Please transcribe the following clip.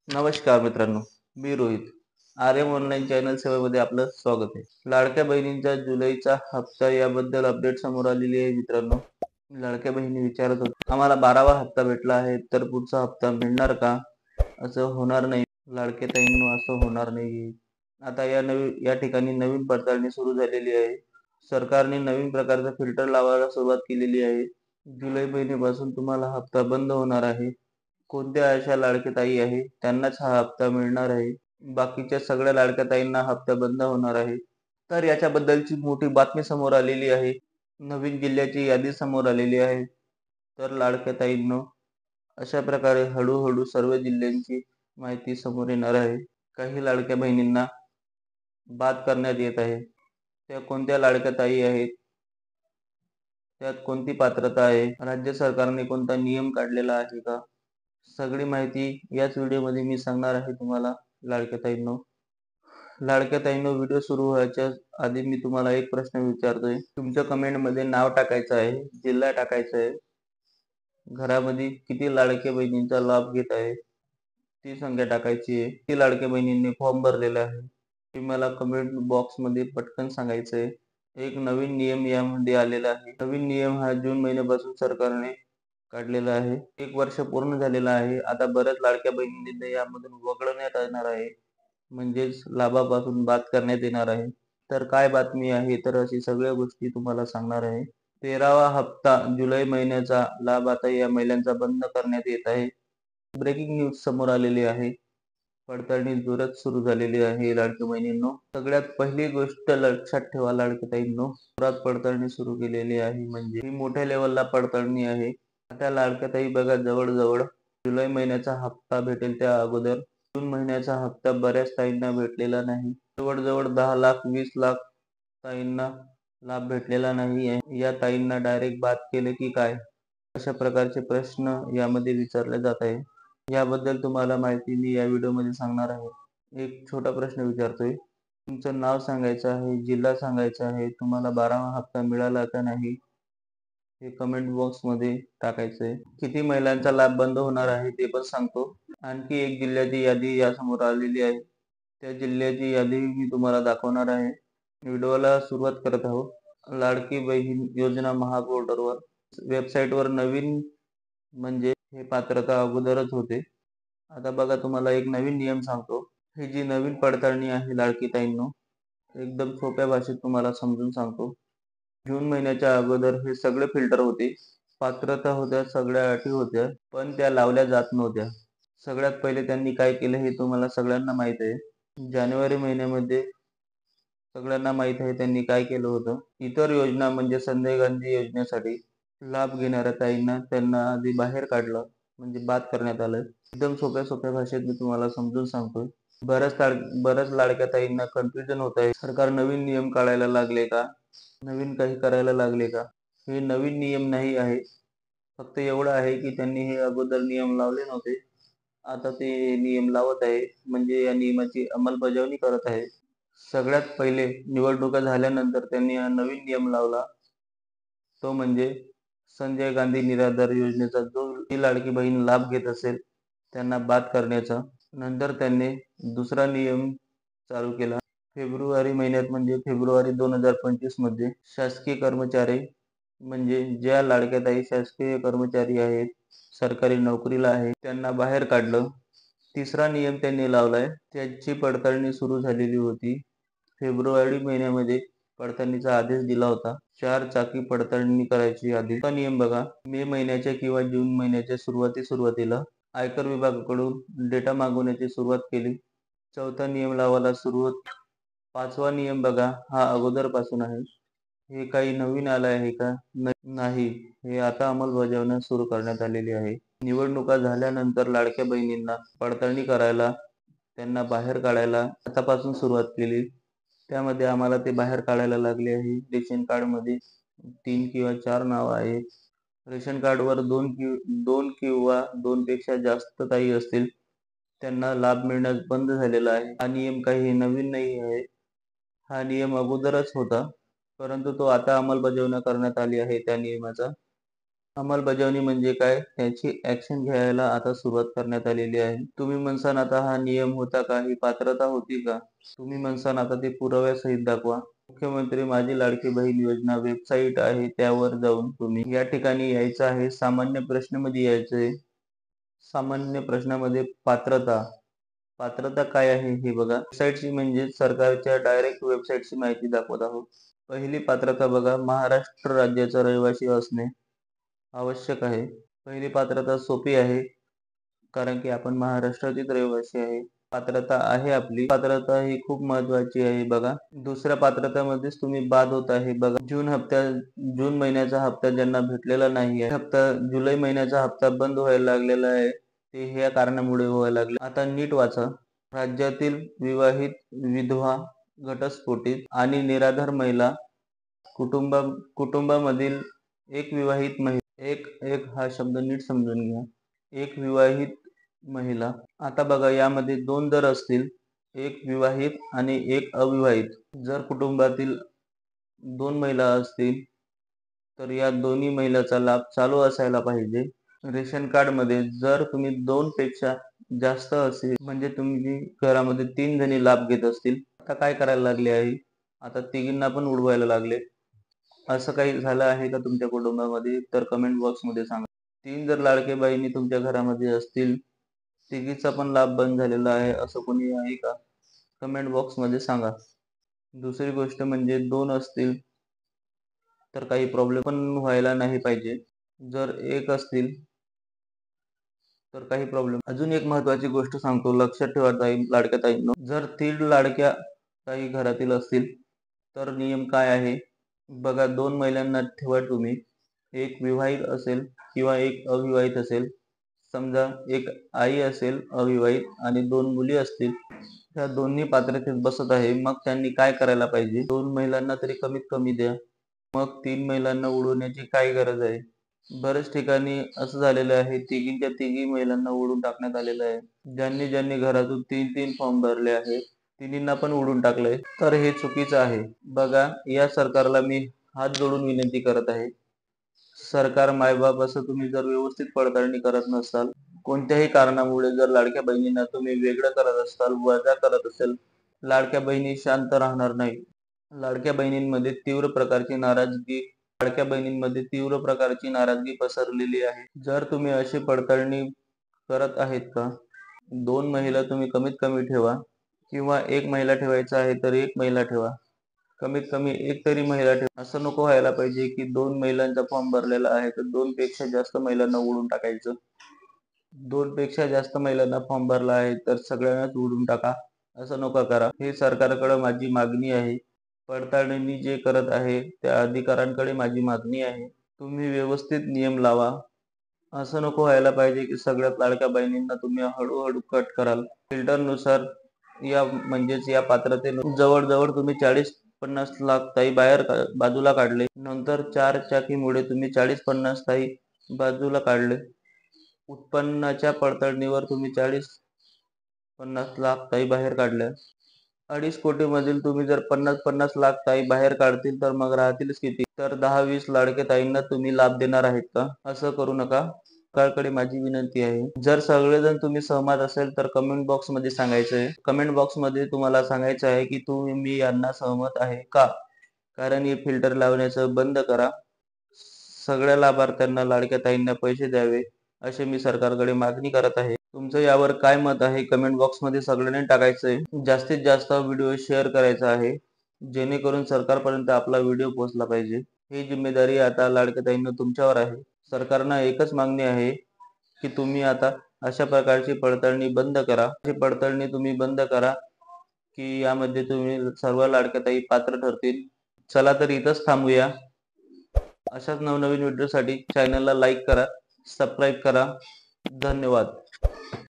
नमस्कार मित्रांनो, मी Rohit. Aryam online channel सेवेमध्ये आपलं स्वागत आहे. लाडक्या बहिणींचा जुलैचा हप्ता याबद्दल अपडेट समोर आलेली आहे मित्रांनो. लाडक्या बहिणी विचारत होत्या, आम्हाला 12वा हप्ता भेटला आहे, तर पुढचा हप्ता मिळणार का? असं होणार नाही. लाडक्या ताईंनो, असं होणार नाही. आता या ठिकाणी नवीन पडताळणी सुरू झालेली आहे. सरकारने नवीन प्रकारचा फिल्टर लावायला सुरुवात केलेली आहे. जुलै महिन्यापासून तुम्हाला हप्ता बंद होणार आहे. कोणत्या अशा लाडक्या ताई आहे त्यांनाच हा हप्ता मिळणार आहे. बाकीच्या सगळ्या लाडक्या ताईंना हप्ता बंद होणार आहे. तर याच्याबद्दलची मोठी बातमी समोर आलेली आहे. नवीन जिल्ह्याची यादी समोर आलेली आहे. तर लाडक्या ताईंनो, अशा प्रकारे हळूहळू सर्व जिल्ह्यांची माहिती समोर येणार आहे. काही लाडक्या बहिणींना बाद करण्यात येत आहे. त्या कोणत्या लाडक्या ताई आहेत, त्यात कोणती पात्रता आहे, राज्य सरकारने कोणता नियम काढलेला आहे का, सगळी माहिती याच व्हिडिओमध्ये मी सांगणार आहे तुम्हाला लाडक्या ताईंनो. लाडक्या ताईंनो, व्हिडिओ सुरू व्हायच्या आधी मी तुम्हाला एक प्रश्न विचारतोय. तुमच्या कमेंटमध्ये नाव टाकायचं आहे, जिल्हा टाकायचा आहे, घरामध्ये किती लाडक्या बहिणींचा लाभ घेत आहे ती संख्या टाकायची आहे. किती लाडक्या बहिणींनी फॉर्म भरलेला आहे ते मला कमेंट बॉक्समध्ये पटकन सांगायचं आहे. एक नवीन नियम यामध्ये आलेला आहे. नवीन नियम हा जून महिन्यापासून सरकारने काढलेला आहे. 1 वर्ष पूर्ण झालेला आहे. आता बऱ्याच लाडक्या बहिणींना यामधून वगळण्यात येणार आहे, म्हणजेच लाभापासून बाद करण्यात येणार आहे. तर काय बातमी आहे, तर अशी सगळ्या गोष्टी तुम्हाला सांगणार आहे. 13वा हप्ता जुलै महिन्याचा लाभ आता या महिलांचा बंद करण्यात येत आहे. ब्रेकिंग न्यूज समोर आलेली आहे. पडताळणी जोरात सुरू झालेली आहे लाडक्या बहिणींनो. सगळ्यात पहिली गोष्ट लक्षात ठेवा लाडक्या ताईंनो, जोरात पडताळणी सुरू केलेली आहे, म्हणजे ही मोठ्या लेवलला पडताळणी आहे. आता लाडक्या ताई बघा, जवळजवळ जुलै महिन्याचा हप्ता भेटेल त्या अगोदर जून महिन्याचा हप्ता बऱ्याच ताईंना भेटलेला नाही. जवळजवळ 10 लाख 20 लाख ताईंना लाभ भेटलेला नाही आहे. या ताईंना डायरेक्ट बाद केले की काय, अशा प्रकारचे प्रश्न यामध्ये विचारले जात आहे. याबद्दल तुम्हाला माहिती मी या व्हिडिओमध्ये सांगणार आहे. एक छोटा प्रश्न विचारतोय. तुमचं नाव सांगायचं आहे, जिल्हा सांगायचा आहे, तुम्हाला 12वा हप्ता मिळाला का नाही हे कमेंट बॉक्समध्ये टाकायचं आहे. किती महिलांचा लाभ बंद होणार आहे ते पण सांगतो. आणखी एक जिल्ह्याची यादी यासमोर आलेली आहे. त्या जिल्ह्याची यादी मी तुम्हाला दाखवणार आहे. व्हिडिओला सुरुवात करत आहोत. लाडकी बहीण योजना महापोर्टलवर वेबसाईटवर नवीन म्हणजे हे पात्रता अगोदरच होते. आता बघा, तुम्हाला एक नवीन नियम सांगतो. ही जी नवीन पडताळणी आहे लाडकी ताईंनो, एकदम सोप्या भाषेत तुम्हाला समजून सांगतो. जून महिन्याच्या अगोदर हे सगळे फिल्टर होते. पात्रता होत्या, सगळ्या अटी होत्या, पण त्या लावल्या जात नव्हत्या. सगळ्यात पहिले त्यांनी काय केलं हे तुम्हाला सगळ्यांना माहित आहे. जानेवारी महिन्यामध्ये सगळ्यांना माहित आहे त्यांनी काय केलं होतं. इतर योजना म्हणजे संजय गांधी योजनेसाठी लाभ घेणाऱ्या ताईंना त्यांना आधी बाहेर काढलं, म्हणजे बाद करण्यात आलं. एकदम सोप्या भाषेत मी तुम्हाला समजून सांगतोय. बऱ्याच लाडक्या ताईंना कन्फ्युजन होत आहे. सरकार नवीन नियम काढायला लागले का, नवीन काही करायला लागले का? हे नवीन नियम नाही आहे. फक्त एवढं आहे की त्यांनी हे अगोदर नियम लावले नव्हते, आता ते नियम लावत आहे, म्हणजे या नियमाची अंमलबजावणी करत आहे. सगळ्यात पहिले निवडणुका झाल्यानंतर त्यांनी हा नवीन नियम लावला, तो म्हणजे संजय गांधी निराधार योजनेचा जो जी लाडकी बहीण लाभ घेत असेल त्यांना बाद करण्याचा. नंतर त्यांनी दुसरा नियम चालू केला. फेब्रुवारी महिन्यात म्हणजे फेब्रुवारी 2025 मध्ये शासकीय कर्मचारी म्हणजे ज्या लाडक्या ताई शासकीय कर्मचारी आहेत, सरकारी नोकरीला आहेत, त्यांना बाहेर काढलं. तिसरा नियम त्यांनी लावलाय, त्याची पडताळणी सुरू झालेली होती. फेब्रुवारी महिन्यामध्ये पडताळणीचा आदेश दिला होता. 4 चाकी पडताळणी करायची आधी. हा नियम बघा, मे महिन्याच्या किंवा जून महिन्याच्या सुरुवातीला आयकर विभागाकडून डेटा मागवण्याची सुरुवात केली. चौथा नियम लावायला सुरुवात. 5वा नियम बघा, हा अगोदरपासून आहे. हे काही नवीन आलं आहे का? नाही, हे आता अंमलबजावणी सुरू करण्यात आलेली आहे. निवडणुका झाल्यानंतर लाडक्या बहिणींना पडताळणी करायला, त्यांना बाहेर काढायला आतापासून सुरुवात केली. त्यामध्ये आम्हाला ते बाहेर काढायला लागले आहे. रेशन कार्डमध्ये 3 किंवा 4 नावं आहेत. रेशन कार्डवर 2 किंवा 2 पेक्षा जास्त ताई असतील त्यांना लाभ मिळण्यास बंद झालेला आहे. हा नियम काही नवीन नाही आहे. हा नियम अगोदरच होता, परंतु तो आता अंमलबजावणी करण्यात आली आहे त्या नियमाचा. अंमलबजावणी म्हणजे काय, त्याची ऍक्शन घ्यायला आता सुरुवात करण्यात आलेली आहे. तुम्ही म्हणसान आता हा नियम होता का, ही पात्रता होती का? तुम्ही म्हणसान आता ते पुराव्यासहित दाखवा. मुख्यमंत्री माझी लाडकी बहीण योजना वेबसाईट आहे, त्यावर जाऊन तुम्ही या ठिकाणी यायचं आहे. सामान्य प्रश्नामध्ये यायचंय. सामान्य प्रश्नामध्ये पात्रता काय आहे हे बघा. वेबसाईटची म्हणजे सरकारच्या डायरेक्ट वेबसाईटची माहिती दाखवत आहोत. पहिली पात्रता बघा, महाराष्ट्र राज्याचा रहिवासी असणे आवश्यक आहे. पहिली पात्रता सोपी आहे, कारण की आपण महाराष्ट्रातील रहिवासी आहे. पात्रता आहे आपली. पात्रता ही खूप महत्वाची आहे बघा. दुसऱ्या पात्रतामध्येच तुम्ही बाद होत आहे बघा. जून महिन्याचा हप्ता ज्यांना भेटलेला नाही आहे, जुलै महिन्याचा हप्ता बंद व्हायला लागलेला आहे, ते ह्या कारणामुळे व्हायला लागले. आता नीट वाचा. राज्यातील विवाहित, विधवा, घटस्फोटित आणि निराधार महिला कुटुंबामधील एक विवाहित महिला, एक हा शब्द नीट समजून घ्या. एक विवाहित महिला. आता बघा, यामध्ये दोन दर असतील, एक विवाहित आणि एक अविवाहित. जर कुटुंबातील दोन महिला असतील तर या दोन्ही महिलाचा लाभ चालू असायला पाहिजे. रेशन कार्ड मध्ये जर तुम्ही 2 पेक्षा जास्त असेल, म्हणजे तुम्ही घरामध्ये 3 जणी लाभ घेत असतील, आता काय करायला लागले आहे, आता तिघींना पण उडवायला लागले. असं काही झालं आहे का तुमच्या कुटुंबामध्ये? तर कमेंट बॉक्स मध्ये सांगा. 3 जर लाडके बहिणी तुमच्या घरामध्ये असतील, तिघीचा पण लाभ बंद झालेला आहे असं कोणी आहे का? कमेंट बॉक्स मध्ये सांगा. दुसरी गोष्ट म्हणजे 2 असतील तर काही प्रॉब्लेम पण व्हायला नाही पाहिजे. जर एक असतील तर काही प्रॉब्लेम. अजून एक महत्वाची गोष्ट सांगतो, लक्षात ठेवा लाडक्या ताईंनो. जर 3 लाडक्या ताई घरातील असतील तर नियम काय आहे बघा. 2 महिलांना ठेवा तुम्ही. एक विवाहित असेल किंवा एक अविवाहित असेल. समजा एक आई असेल अविवाहित आणि 2 मुली असतील, त्या दोन्ही पात्रतेत बसत आहे. मग त्यांनी काय करायला पाहिजे, 2 महिलांना तरी कमीत कमी द्या. मग 3 महिलांना उडवण्याची काय गरज आहे? बरेच ठिकाणी असं झालेलं आहे, तिघींच्या तिघी महिलांना उडून टाकण्यात आलेलं आहे. ज्यांनी घरातून 3 फॉर्म भरले आहेत, तिन्हींना पण उडून टाकलंय. तर हे चुकीचं आहे. बघा, या सरकारला मी हात जोडून विनंती करत आहे. सरकार मायबाप असं तुम्ही जर व्यवस्थित पडताळणी करत नसाल, कोणत्याही कारणामुळे जर लाडक्या बहिणींना तुम्ही वेगळं करत असाल, वजा करत असेल, लाडक्या बहिणी शांत राहणार नाही. लाडक्या बहिणींमध्ये तीव्र प्रकारची नाराजगी पसरलेली आहे. जर तुम्ही अशी पडताळणी करत आहेत का, 2 महिला तुम्ही कमीत कमी ठेवा, किंवा एक महिला ठेवायचा आहे तर एक महिला ठेवा. कमीत कमी एक तरी महिला ठेवा. असं नको व्हायला पाहिजे की 2 महिलांचा फॉर्म भरलेला आहे तर 2 पेक्षा जास्त महिलांना उडून टाकायचं. 2 पेक्षा जास्त महिलांना फॉर्म भरला आहे तर सगळ्यांनाच उडून टाका, असं नका करा. हे सरकारकडे माझी मागणी आहे. पडताळणी जे करत आहे त्या अधिकाऱ्यांकडे माझी मागणी आहे, तुम्ही व्यवस्थित नियम लावा. असं नको व्हायला पाहिजे की सगळ्यात लाडक्या बहिणींना तुम्ही हळूहळू कट कराल. फिल्टरनुसार या पात्रतेनुसार जवळजवळ तुम्ही 40-50 लाख ताई बाजूला काढले. नंतर 4 चाकीमुळे तुम्ही 40-50 ताई बाजूला काढले. उत्पन्नाच्या पडताळणीवर तुम्ही 40-50 लाख ताई बाहेर काढल्या. 2.5 कोटी मधील तुम्ही जर 50-50 लाख ताई बाहेर काढतील तर मग राहतीलच किती? तर 10-20 लाडके ताईंना तुम्ही लाभ देणार आहेत का? असं करू नका. सरकारकडे माझी विनंती आहे. जर सगळेजण तुम्ही सहमत असेल तर कमेंट बॉक्स मध्ये सांगायचं आहे. कमेंट बॉक्स मध्ये तुम्हाला सांगायचं आहे की मी यांना सहमत आहे का? कारण हे फिल्टर लावण्याचं बंद करा. सगळ्या लाभार्थ्यांना, लाडक्या ताईंना पैसे द्यावे अशी मी सरकारकडे मागणी करत आहे. तुमचं यावर काय मत आहे कमेंट बॉक्स मध्ये सगळ्यांनी टाकायचंय. जास्तीत जास्त व्हिडिओ शेअर करायचा आहे, जेणेकरून सरकारपर्यंत आपला व्हिडिओ पोहोचला पाहिजे. ही जिम्मेदारी आता लाडक्या ताईंना तुमच्यावर आहे. सरकारनं एकच मागणी आहे की तुम्ही आता अशा प्रकारची पडताळणी बंद करा. ही पडताळणी तुम्ही बंद करा की यामध्ये तुम्ही सर्व लाडक्या ताई पात्र ठरतील. चला तर इथंच थांबूया. अशाच नवनवीन व्हिडिओसाठी चॅनलला लाईक करा, सबस्क्राईब करा. धन्यवाद.